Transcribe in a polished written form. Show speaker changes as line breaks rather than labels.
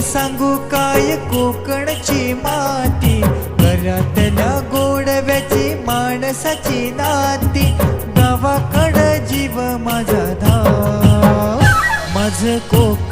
सांगू काय कोकणची माती, घरातल्या गोडव्याची माणसाची नाती, गावाकडं जीव माझा धाव, माझं कोकण